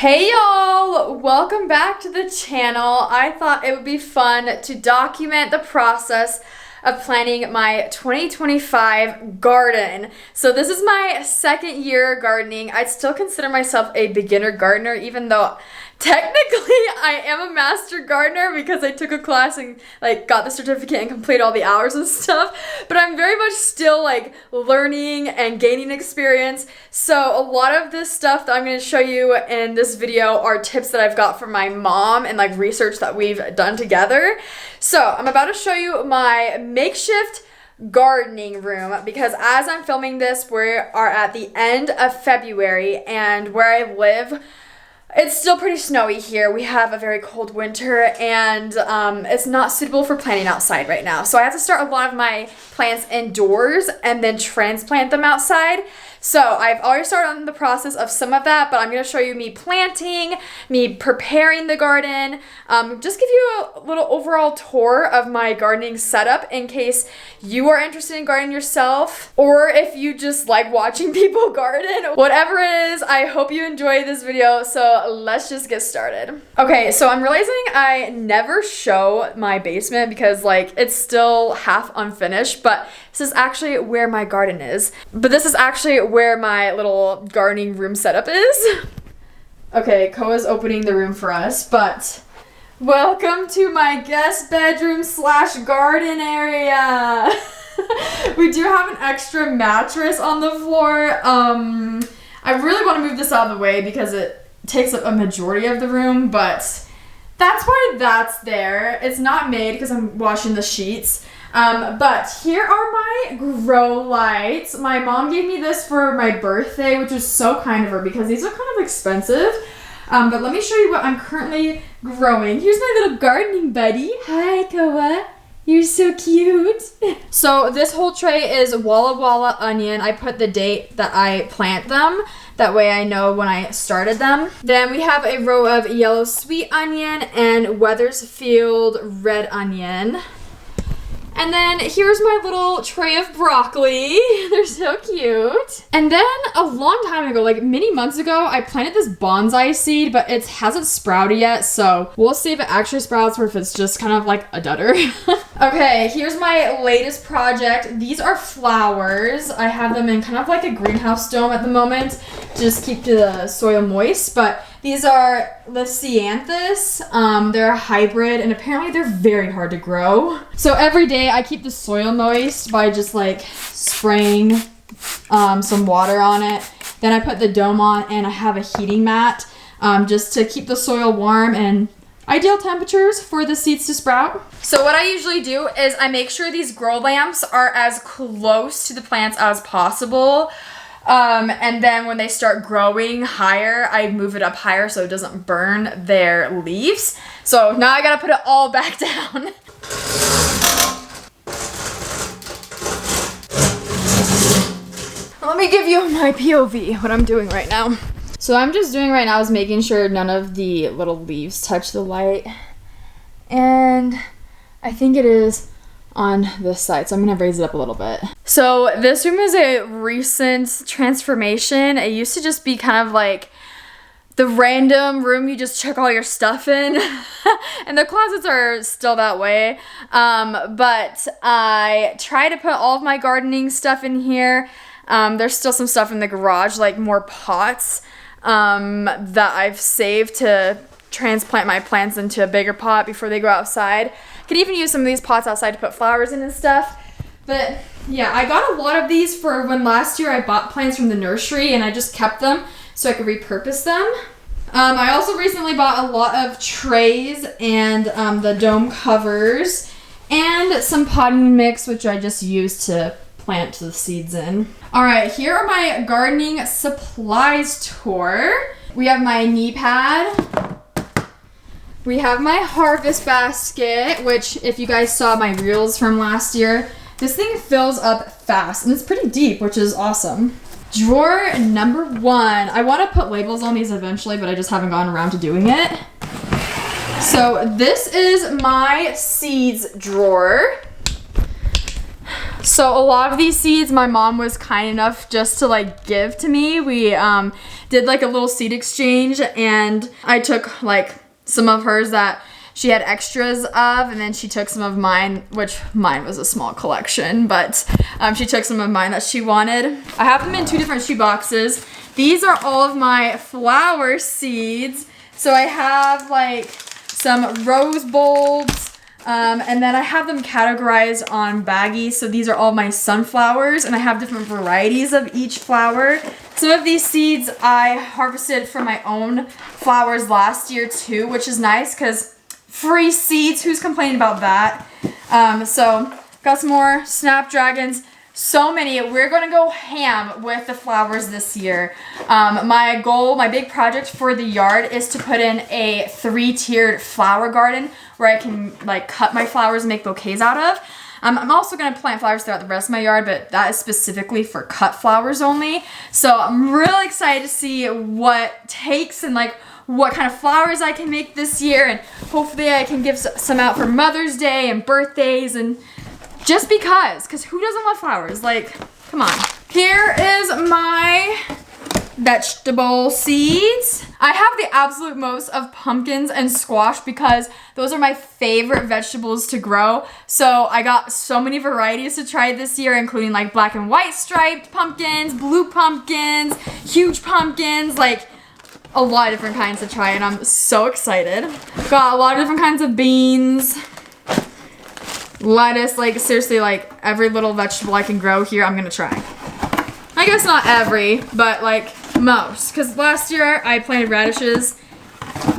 Hey y'all! Welcome back to the channel. I thought it would be fun to document the process of planning my 2025 garden. So this is my second year gardening. I'd still consider myself a beginner gardener, even though technically I am a master gardener because I took a class and got the certificate and completed all the hours and stuff. But I'm very much still learning and gaining experience. So a lot of this stuff that I'm going to show you in this video are tips that I've got from my mom and research that we've done together. So I'm about to show you my makeshift gardening room because as I'm filming this, we are at the end of February, and where I live, it's still pretty snowy here. We have a very cold winter, and it's not suitable for planting outside right now. So I have to start a lot of my plants indoors and then transplant them outside. So I've already started on the process of some of that, but I'm going to show you me planting, me preparing the garden, just give you a little overall tour of my gardening setup in case you are interested in gardening yourself, or if you just like watching people garden. Whatever it is, I hope you enjoy this video, so let's just get started. Okay, so I'm realizing I never show my basement because it's still half unfinished, but this is actually where my garden is. But this is actually where my little gardening room setup is. Okay, Koa's opening the room for us, but welcome to my guest bedroom / garden area. We do have an extra mattress on the floor. I really want to move this out of the way because it takes up a majority of the room, but that's why that's there. It's not made because I'm washing the sheets. But here are my grow lights. My mom gave me this for my birthday, which was so kind of her because these are kind of expensive. But let me show you what I'm currently growing. Here's my little gardening buddy. Hi, Koa. You're so cute. So this whole tray is Walla Walla onion. I put the date that I plant them. That way I know when I started them. Then we have a row of yellow sweet onion and Weathersfield red onion. And then here's my little tray of broccoli. They're so cute. And then a long time ago, many months ago, I planted this bonsai seed, but it hasn't sprouted yet. So we'll see if it actually sprouts or if it's just kind of like a dudder. Okay, here's my latest project. These are flowers. I have them in kind of like a greenhouse dome at the moment. Just keep the soil moist, but these are the Cianthus. They're a hybrid, and apparently they're very hard to grow. So every day I keep the soil moist by just spraying some water on it. Then I put the dome on, and I have a heating mat just to keep the soil warm and ideal temperatures for the seeds to sprout. So what I usually do is I make sure these grow lamps are as close to the plants as possible. And then when they start growing higher, I move it up higher so it doesn't burn their leaves. So now I gotta put it all back down. Let me give you my POV, what I'm doing right now. So I'm just doing right now is making sure none of the little leaves touch the light. And I think it is on this side, so I'm gonna raise it up a little bit. So this room is a recent transformation. It used to just be kind of the random room you just chuck all your stuff in. And the closets are still that way. But I try to put all of my gardening stuff in here. There's still some stuff in the garage, more pots that I've saved to transplant my plants into a bigger pot before they go outside. Could even use some of these pots outside to put flowers in and stuff. But yeah, I got a lot of these for when last year I bought plants from the nursery and I just kept them so I could repurpose them. I also recently bought a lot of trays and the dome covers and some potting mix, which I just used to plant the seeds in. All right, here are my gardening supplies tour. We have my knee pad. We have my harvest basket, which if you guys saw my reels from last year, this thing fills up fast and it's pretty deep, which is awesome. Drawer number 1. I want to put labels on these eventually, but I just haven't gotten around to doing it. So this is my seeds drawer. So a lot of these seeds my mom was kind enough just to like give to me. We did like a little seed exchange, and I took like some of hers that she had extras of, and then she took some of mine, which mine was a small collection, but she took some of mine that she wanted. I have them in 2 different shoe boxes. These are all of my flower seeds. So I have like some rose bulbs, and then I have them categorized on baggies. So these are all my sunflowers, and I have different varieties of each flower. Some of these seeds I harvested from my own flowers last year too, which is nice because free seeds, who's complaining about that? So got some more snapdragons, so many. We're gonna go ham with the flowers this year. My goal, my big project for the yard is to put in a 3-tiered flower garden where I can like cut my flowers and make bouquets out of. I'm also gonna plant flowers throughout the rest of my yard, but that is specifically for cut flowers only. So I'm really excited to see what takes and like what kind of flowers I can make this year, and hopefully I can give some out for Mother's Day and birthdays, and just because who doesn't love flowers? Like, come on. Here is my vegetable seeds. I have the absolute most of pumpkins and squash because those are my favorite vegetables to grow. So I got so many varieties to try this year, including like black and white striped pumpkins, blue pumpkins, huge pumpkins, like a lot of different kinds to try, and I'm so excited. Got a lot of different kinds of beans, lettuce, like seriously, like every little vegetable I can grow here, I'm gonna try. I guess not every, but like most, because last year I planted radishes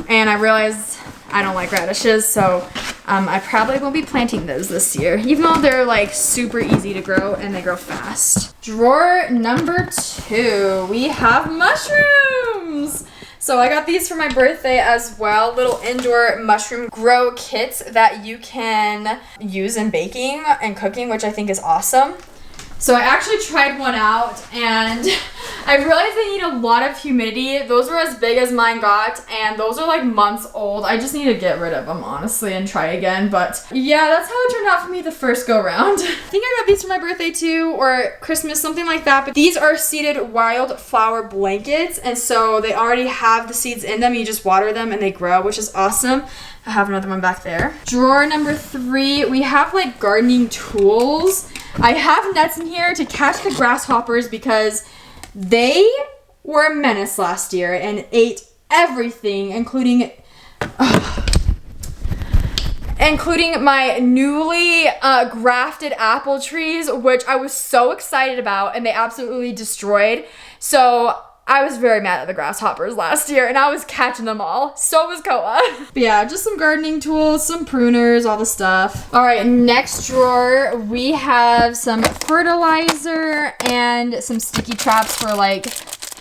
and I realized I don't like radishes, so I probably won't be planting those this year, even though they're like super easy to grow and they grow fast. Drawer number 2, we have mushrooms. So I got these for my birthday as well, little indoor mushroom grow kits that you can use in baking and cooking, which I think is awesome. So I actually tried one out, and I realized they need a lot of humidity. Those were as big as mine got, and those are like months old. I just need to get rid of them, honestly, and try again. But yeah, that's how it turned out for me the first go round. I think I got these for my birthday too, or Christmas, something like that. But these are seeded wildflower blankets, and so they already have the seeds in them. You just water them and they grow, which is awesome. I have another one back there. Drawer number 3, we have like gardening tools. I have nets in here to catch the grasshoppers because they were a menace last year and ate everything, including my newly grafted apple trees, which I was so excited about, and they absolutely destroyed. So I was very mad at the grasshoppers last year, and I was catching them all. So was Koa. But yeah, just some gardening tools, some pruners, all the stuff. All right, next drawer, we have some fertilizer and some sticky traps for like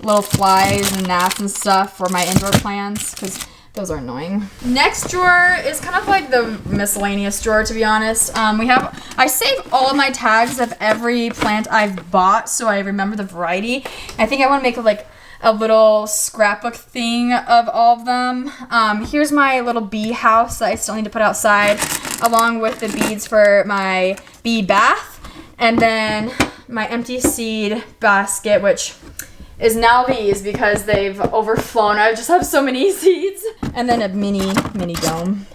little flies and gnats and stuff for my indoor plants, because those are annoying. Next drawer is kind of like the miscellaneous drawer, to be honest. I save all of my tags of every plant I've bought, so I remember the variety. I think I want to make a little scrapbook thing of all of them. Here's my little bee house that I still need to put outside, along with the beads for my bee bath, and then my empty seed basket, which is now these because they've overflown. I just have so many seeds. And then a mini dome.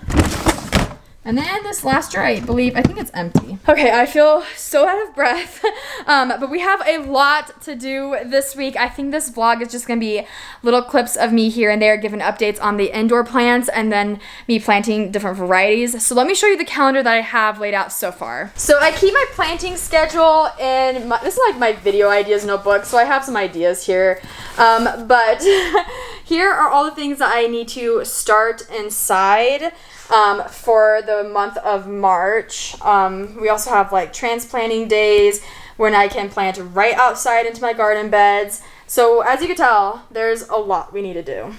And then this last drawer, I think it's empty. Okay, I feel so out of breath, but we have a lot to do this week. I think this vlog is just gonna be little clips of me here and there giving updates on the indoor plants and then me planting different varieties. So let me show you the calendar that I have laid out so far. So I keep my planting schedule in, this is like my video ideas notebook, so I have some ideas here. But here are all the things that I need to start inside for the month of March. We also have like transplanting days when I can plant right outside into my garden beds. So as you can tell, there's a lot we need to do.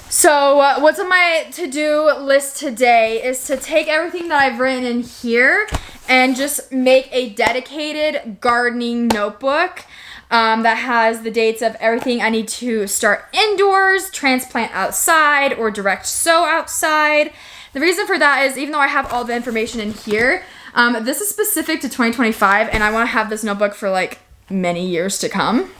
So what's on my to-do list today is to take everything that I've written in here and just make a dedicated gardening notebook that has the dates of everything I need to start indoors, transplant outside, or direct sow outside. The reason for that is even though I have all the information in here, This is specific to 2025, and I want to have this notebook for like many years to come.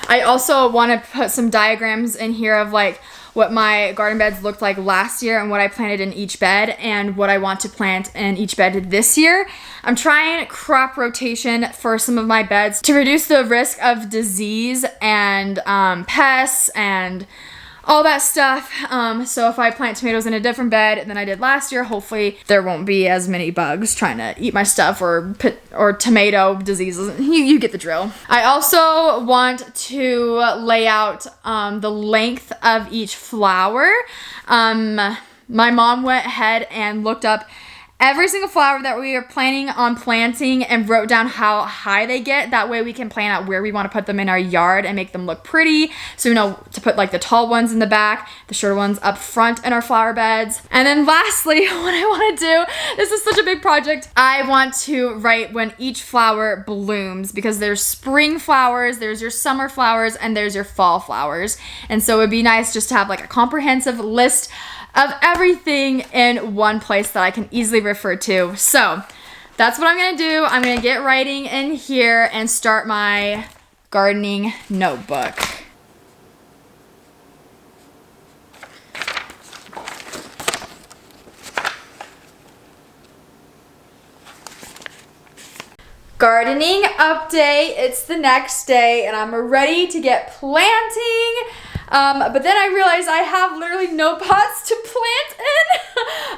I also want to put some diagrams in here of like what my garden beds looked like last year and what I planted in each bed and what I want to plant in each bed this year. I'm trying crop rotation for some of my beds to reduce the risk of disease and pests and all that stuff. So if I plant tomatoes in a different bed than I did last year, hopefully there won't be as many bugs trying to eat my stuff or tomato diseases. You get the drill. I also want to lay out the length of each flower. My mom went ahead and looked up every single flower that we are planning on planting and wrote down how high they get. That way we can plan out where we want to put them in our yard and make them look pretty. So we know to put like the tall ones in the back, the shorter ones up front in our flower beds. And then lastly, what I want to do, this is such a big project, I want to write when each flower blooms, because there's spring flowers, there's your summer flowers, and there's your fall flowers. And so it'd be nice just to have like a comprehensive list of everything in one place that I can easily refer to. So that's what I'm gonna do. I'm gonna get writing in here and start my gardening notebook. Gardening update, it's the next day and I'm ready to get planting. But then I realized I have literally no pots to plant in.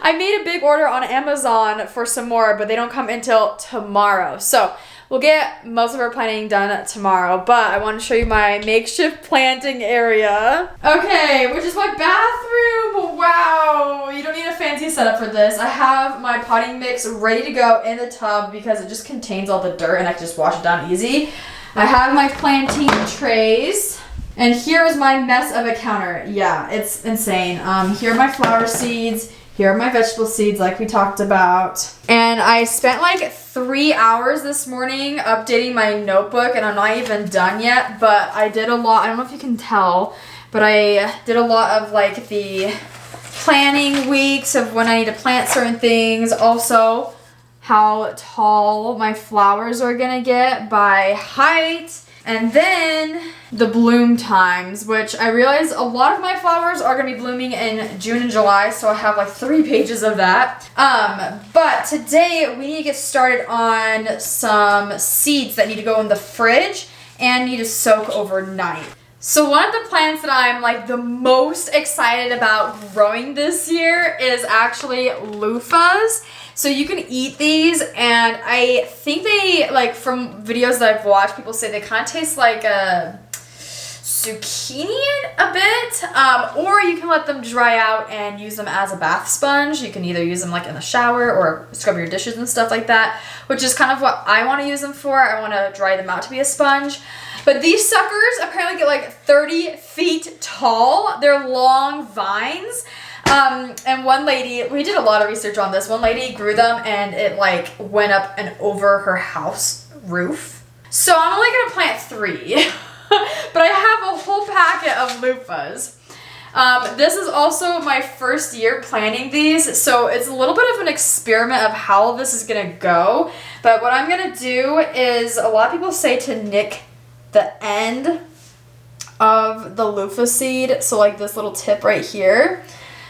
I made a big order on Amazon for some more, but they don't come until tomorrow. So we'll get most of our planting done tomorrow, but I want to show you my makeshift planting area. Okay, which is my bathroom. Wow, you don't need a fancy setup for this. I have my potting mix ready to go in the tub because it just contains all the dirt and I can just wash it down easy. I have my planting trays. And here is my mess of a counter. Yeah, it's insane. Here are my flower seeds. Here are my vegetable seeds like we talked about. And I spent like 3 hours this morning updating my notebook and I'm not even done yet, but I did a lot. I don't know if you can tell, but I did a lot of like the planning weeks of when I need to plant certain things. Also, how tall my flowers are gonna get by height. And then the bloom times, which I realize a lot of my flowers are gonna be blooming in June and July, so I have like 3 pages of that. But today we need to get started on some seeds that need to go in the fridge and need to soak overnight. So one of the plants that I'm like the most excited about growing this year is actually loofahs. So you can eat these, and I think they, like from videos that I've watched, people say they kind of taste like a zucchini a bit, or you can let them dry out and use them as a bath sponge. You can either use them like in the shower or scrub your dishes and stuff like that, which is kind of what I want to use them for. I want to dry them out to be a sponge. But these suckers apparently get like 30 feet tall. They're long vines. And one lady, we did a lot of research on this. One lady grew them and it like went up and over her house roof. So I'm only gonna plant 3, but I have a whole packet of loofahs. This is also my first year planting these, so it's a little bit of an experiment of how this is gonna go. But what I'm gonna do is, a lot of people say to nick the end of the loofah seed, so like this little tip right here.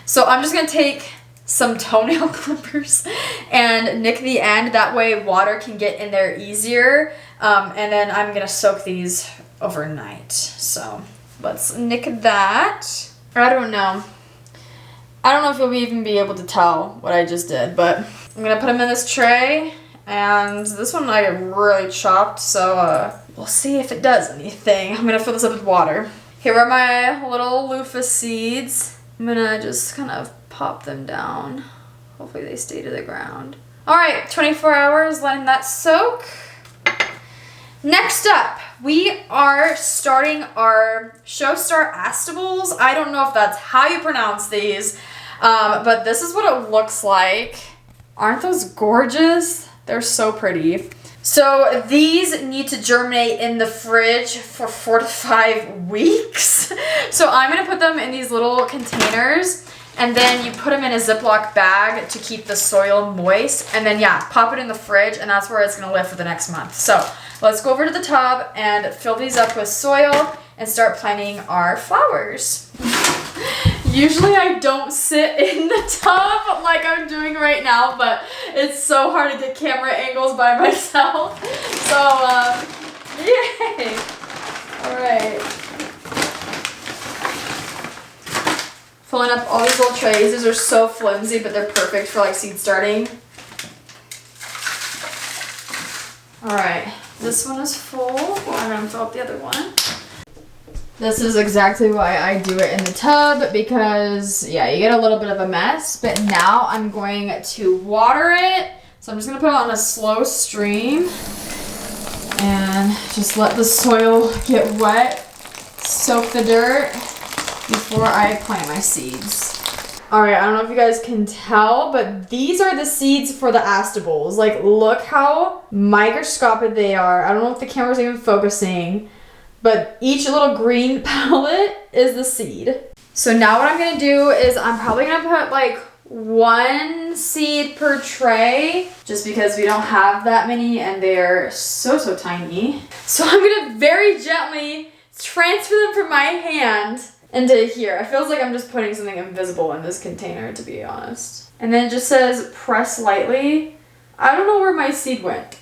So I'm just gonna take some toenail clippers and nick the end. That way water can get in there easier. And then I'm gonna soak these overnight. So let's nick that. I don't know. I don't know if you'll even be able to tell what I just did, but I'm gonna put them in this tray. And this one I really chopped, so we'll see if it does anything. I'm gonna fill this up with water. Here are my little loofah seeds. I'm gonna just kind of pop them down. Hopefully they stay to the ground. All right, 24 hours, letting that soak. Next up, we are starting our Showstar Astables. I don't know if that's how you pronounce these, but this is what it looks like. Aren't those gorgeous? They're so pretty. So these need to germinate in the fridge for 4 to 5 weeks. So I'm gonna put them in these little containers and then you put them in a Ziploc bag to keep the soil moist, and then yeah, pop it in the fridge, and that's where it's gonna live for the next month. So let's go over to the tub and fill these up with soil and start planting our flowers. Usually I don't sit in the tub like I'm doing right now, but it's so hard to get camera angles by myself. So, yay! All right. Filling up all these little trays. These are so flimsy, but they're perfect for like seed starting. All right, this one is full. I'm gonna fill up the other one. This is exactly why I do it in the tub, because yeah, you get a little bit of a mess, but now I'm going to water it. So I'm just gonna put it on a slow stream and just let the soil get wet, soak the dirt before I plant my seeds. All right, I don't know if you guys can tell, but these are the seeds for the astables. Like, look how microscopic they are. I don't know if the camera's even focusing, but each little green pellet is the seed. So now what I'm gonna do is I'm probably gonna put like 1 seed per tray, just because we don't have that many and they're so tiny. So I'm gonna very gently transfer them from my hand into here. It feels like I'm just putting something invisible in this container, to be honest. And then it just says press lightly. I don't know where my seed went.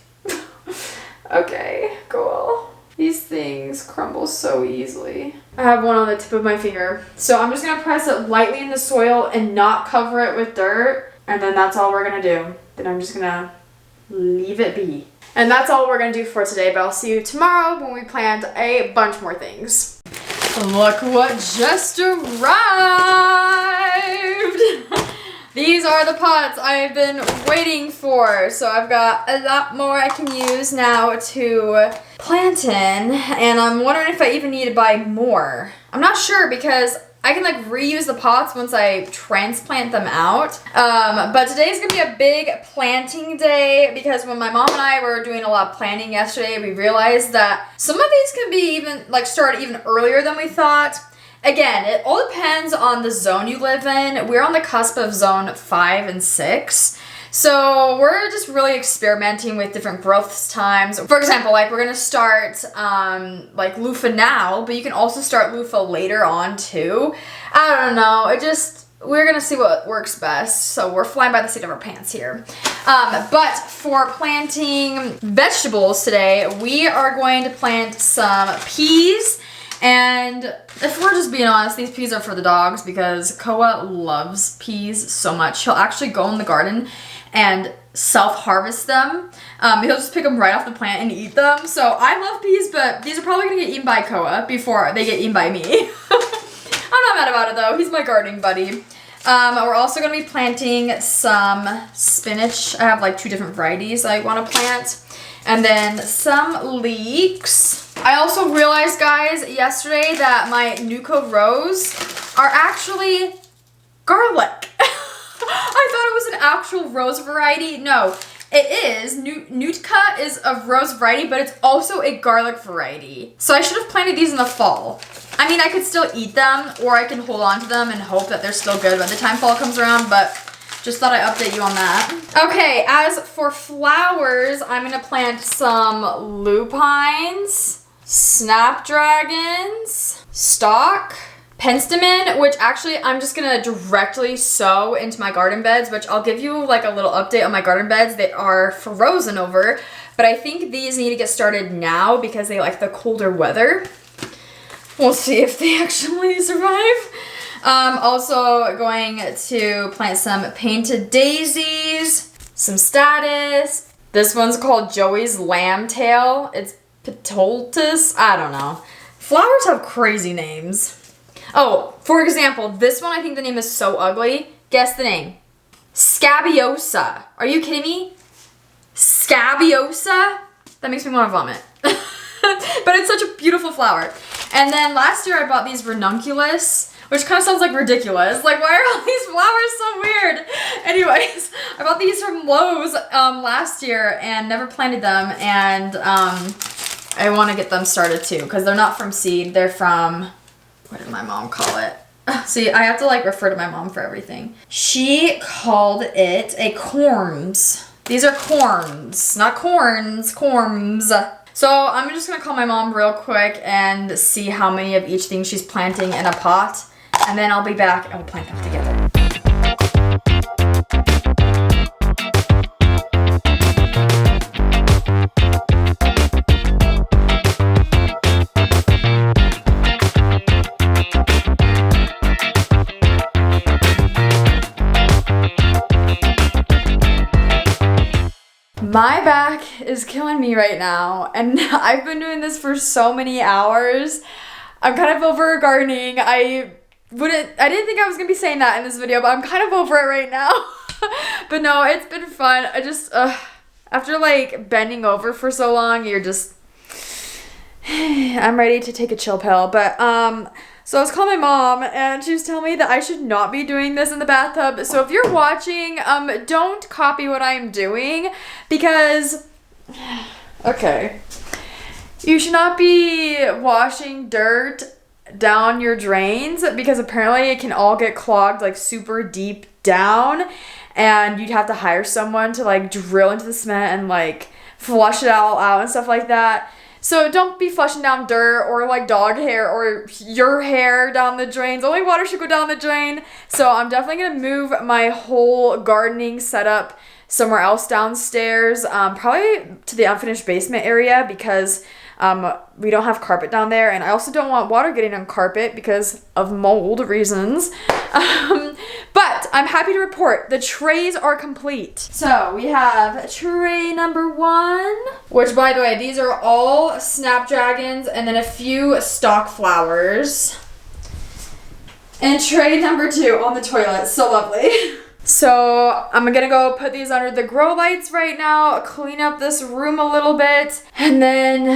Okay, cool. These things crumble so easily. I have one on the tip of my finger. So I'm just gonna press it lightly in the soil and not cover it with dirt. And then that's all we're gonna do. Then I'm just gonna leave it be. And that's all we're gonna do for today, but I'll see you tomorrow when we plant a bunch more things. Look what just arrived! These are the pots I've been waiting for. So I've got a lot more I can use now to plant in, and I'm wondering if I even need to buy more. I'm not sure because I can like reuse the pots once I transplant them out. But today's gonna be a big planting day because when my mom and I were doing a lot of planting yesterday, we realized that some of these can be even like start even earlier than we thought. Again, it all depends on the zone you live in. We're on the cusp of zone 5 and 6. So we're just really experimenting with different growth times. For example, like we're gonna start like loofah now, but you can also start loofah later on too. I don't know, we're gonna see what works best. So we're flying by the seat of our pants here. But for planting vegetables today, we are going to plant some peas. And if we're just being honest, these peas are for the dogs because Koa loves peas so much. He'll actually go in the garden and self-harvest them. He'll just pick them right off the plant and eat them. So I love peas, but these are probably gonna get eaten by Koa before they get eaten by me. I'm not mad about it though, he's my gardening buddy. We're also gonna be planting some spinach. I have like 2 different varieties I wanna plant. And then some leeks. I also realized, guys, yesterday that my Nuka rose are actually garlic. I thought it was an actual rose variety. No, it is. Nutka is a rose variety, but it's also a garlic variety. So I should have planted these in the fall. I mean, I could still eat them, or I can hold on to them and hope that they're still good by the time fall comes around, but just thought I'd update you on that. Okay, as for flowers, I'm gonna plant some lupines, snapdragons, stock, penstemon, which actually I'm just gonna directly sow into my garden beds, which I'll give you like a little update on my garden beds. They are frozen over, but I think these need to get started now because they like the colder weather. We'll see if they actually survive. Also going to plant some painted daisies, some status. This one's called Joey's lamb tail. It's petoltus, I don't know. Flowers have crazy names. Oh, for example, this one I think the name is so ugly. Guess the name. Scabiosa. Are you kidding me? Scabiosa? That makes me want to vomit. But it's such a beautiful flower. And then last year I bought these ranunculus, which kind of sounds like ridiculous. Like, why are all these flowers so weird? Anyways, I bought these from Lowe's last year and never planted them. And I want to get them started too, because they're not from seed. They're from, what did my mom call it? See, I have to like refer to my mom for everything. She called it a corms. These are corms, not corns, corms. So I'm just gonna call my mom real quick and see how many of each thing she's planting in a pot. And then I'll be back and we'll plant them together. My back is killing me right now, and I've been doing this for so many hours. I'm kind of over gardening. I didn't think I was gonna be saying that in this video, but I'm kind of over it right now. But no, it's been fun. I just, after like bending over for so long, you're just, I'm ready to take a chill pill. But, so I was calling my mom and she was telling me that I should not be doing this in the bathtub. So if you're watching, don't copy what I'm doing because, okay, you should not be washing dirt down your drains because apparently it can all get clogged like super deep down and you'd have to hire someone to like drill into the cement and like flush it all out and stuff like that. So don't be flushing down dirt or like dog hair or your hair down the drains. Only water should go down the drain. So I'm definitely gonna move my whole gardening setup somewhere else downstairs, probably to the unfinished basement area because we don't have carpet down there, and I also don't want water getting on carpet because of mold reasons. But I'm happy to report the trays are complete. So we have tray number 1, which by the way, these are all snapdragons and then a few stock flowers. And tray number 2 on the toilet, so lovely. So I'm gonna go put these under the grow lights right now, clean up this room a little bit, and then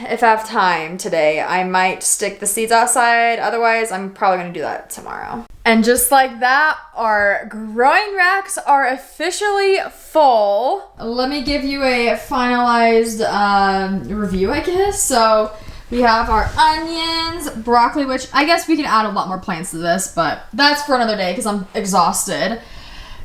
if I have time today, I might stick the seeds outside. Otherwise, I'm probably gonna do that tomorrow. And just like that, our growing racks are officially full. Let me give you a finalized review, I guess. So we have our onions, broccoli, which I guess we can add a lot more plants to this, but that's for another day because I'm exhausted.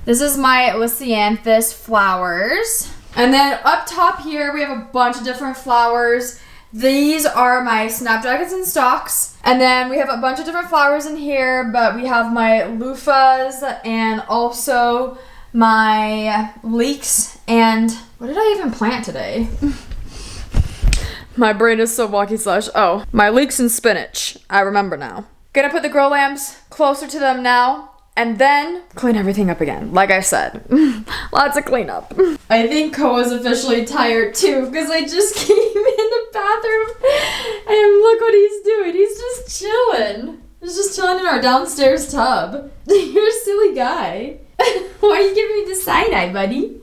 This is my Lisianthus flowers. And then up top here, we have a bunch of different flowers. These are my snapdragons and stalks. And then we have a bunch of different flowers in here, but we have my loofahs and also my leeks. And what did I even plant today? My brain is so wonky slash, oh, my leeks and spinach. I remember now. Gonna put the grow lamps closer to them now. And then clean everything up again. Like I said, lots of cleanup. I think Koa's officially tired too because I just came in the bathroom and look what he's doing. He's just chilling. He's just chilling in our downstairs tub. You're a silly guy. Why are you giving me the side eye, buddy?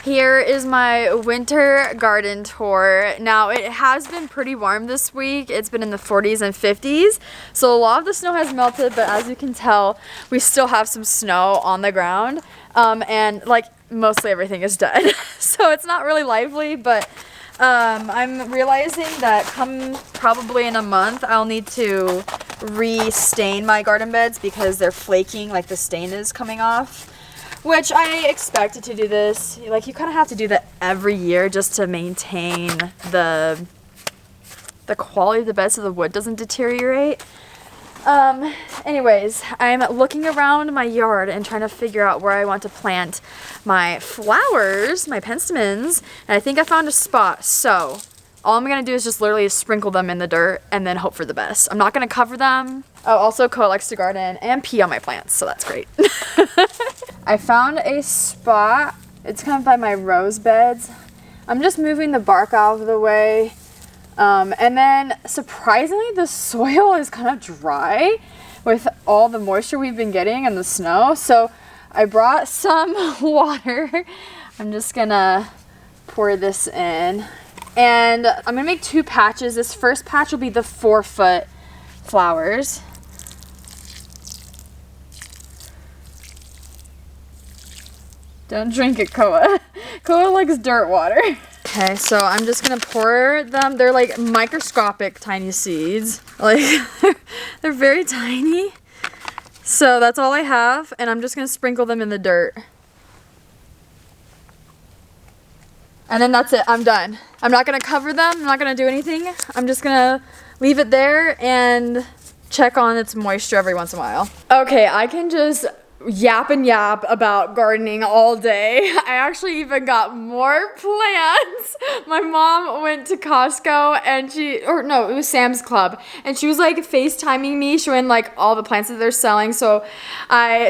Here is my winter garden tour. Now, it has been pretty warm this week. It's been in the 40s and 50s. So a lot of the snow has melted, but as you can tell, we still have some snow on the ground. And like mostly everything is dead. So it's not really lively, but I'm realizing that come probably in a month, I'll need to re-stain my garden beds because they're flaking, like the stain is coming off. Which I expected to do this. Like, you kind of have to do that every year just to maintain the quality of the bed so the wood doesn't deteriorate. Anyways, I'm looking around my yard and trying to figure out where I want to plant my flowers, my penstemons, and I think I found a spot. So all I'm gonna do is just literally sprinkle them in the dirt and then hope for the best. I'm not gonna cover them. Oh, also Koa likes to garden and pee on my plants, so that's great. I found a spot. It's kind of by my rose beds. I'm just moving the bark out of the way. And then surprisingly, the soil is kind of dry with all the moisture we've been getting and the snow. So I brought some water. I'm just gonna pour this in. And I'm gonna make 2 patches. This first patch will be the 4-foot flowers. Don't drink it, Koa. Koa likes dirt water. Okay, so I'm just gonna pour them. They're like microscopic tiny seeds. Like, They're very tiny. So that's all I have, and I'm just gonna sprinkle them in the dirt. And then that's it, I'm done. I'm not gonna cover them, I'm not gonna do anything. I'm just gonna leave it there and check on its moisture every once in a while. Okay, I can just yap and yap about gardening all day. I actually even got more plants. My mom went to Costco and it was Sam's Club, and she was like FaceTiming me, showing like all the plants that they're selling. So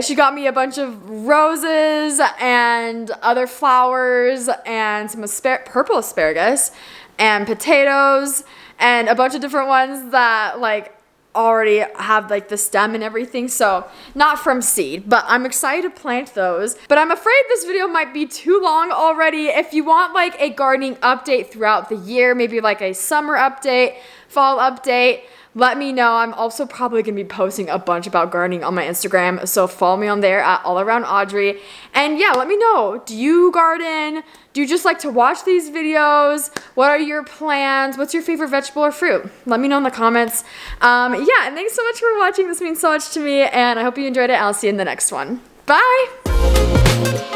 she got me a bunch of roses and other flowers and some purple asparagus and potatoes and a bunch of different ones that like already have like the stem and everything, so not from seed, but I'm excited to plant those. But I'm afraid this video might be too long already. If you want like a gardening update throughout the year, maybe like a summer update, fall update, let me know. I'm also probably gonna be posting a bunch about gardening on my Instagram, so follow me on there at AllAroundAudrey. And yeah, let me know, do you garden? Do you just like to watch these videos? What are your plans? What's your favorite vegetable or fruit? Let me know in the comments. Yeah, and thanks so much for watching. This means so much to me, and I hope you enjoyed it. I'll see you in the next one. Bye!